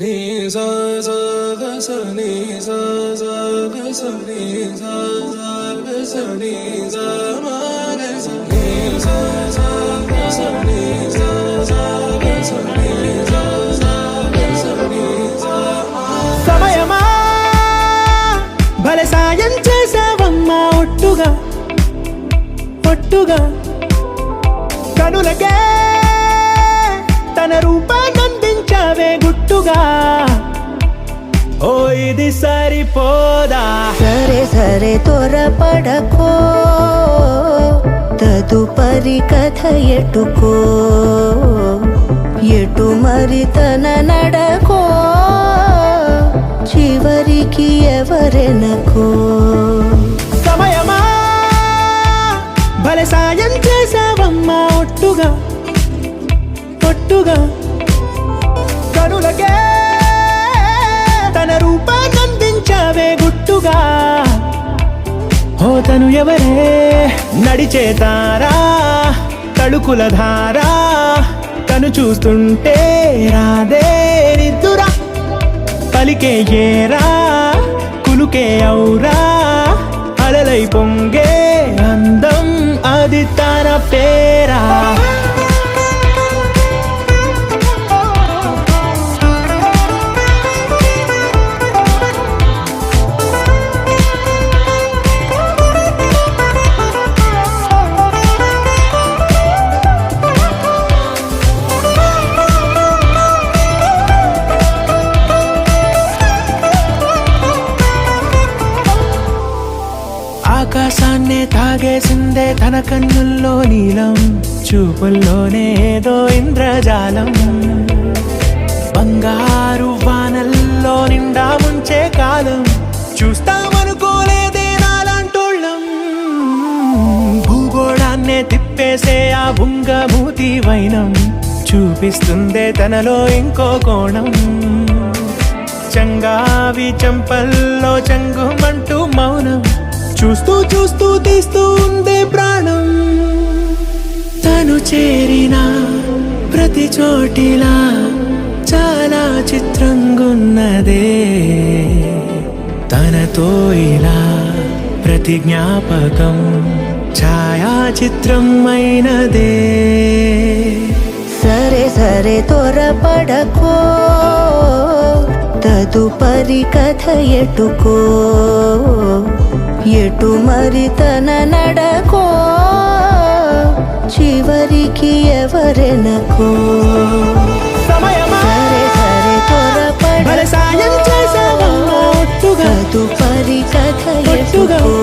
ni sa sa ga sa ni sa sa ga sa ni sa sa ga sa ni sa ma ga sa ni sa sa ga sa ni sa sa ga sa ni sa sa ga sa ni sa సమయమా భలే సాయం చేసావమ్మా ఒట్టుగా ఒట్టుగా కనులకే తన రూపాన్నందించావే గుట్టుగా ఓ ఇది సరిపోదా సరే సరే త్వరపడకో తదుపరి కథ ఎటుకో ఎటు మరి తన నడకో చివరికి ఎవరెనకో సమయమా భలే సాయం చేసావమ్మా ఒట్టుగా ఒట్టుగా కనులకే తన రూపాన్నందించావే గుట్టుగా ఓ తను ఎవరే నడిచే తారా తడుకుల ధారా తను చూస్తుంటే రాదే నిద్దురా పలికే ఏరా కులుకే ఔరా అలలై పొంగే అందం అది తన పేరా ఆకాశాన్నే తాగేసిందే తన కన్నుల్లో నీలం చూపుల్లోనే ఏదో ఇంద్రజాలం బంగారు వానల్లో నిండా ముంచే కాలం చూస్తామనుకోలేదే నాలాంటోళ్ళం భూగోళాన్నే తిప్పేసే ఆ బుంగమూతి వైనం చూపిస్తుందే తనలో ఇంకో కోణం చంగావి చంపల్లో చంగుమంటూ మౌనం చూస్తూ చూస్తూ తీస్తూ ఉందే ప్రాణం తను చేరిన ప్రతి చోటిలా చాలా చిత్రంగున్నదే తనతో ఇలా ప్రతి జ్ఞాపకం ఛాయాచిత్రం అయినదే సరే సరే త్వరపడకో తదుపరి కథ ఎటుకో ఎటు మరి తన నడకో చివరికి ఎవరెనకో సమయమా సరే సరే త్వరపడకో సాయం చేసావమ్మా ఒట్టుగా తదుపరి కథ ఒట్టుగా ఎటుకో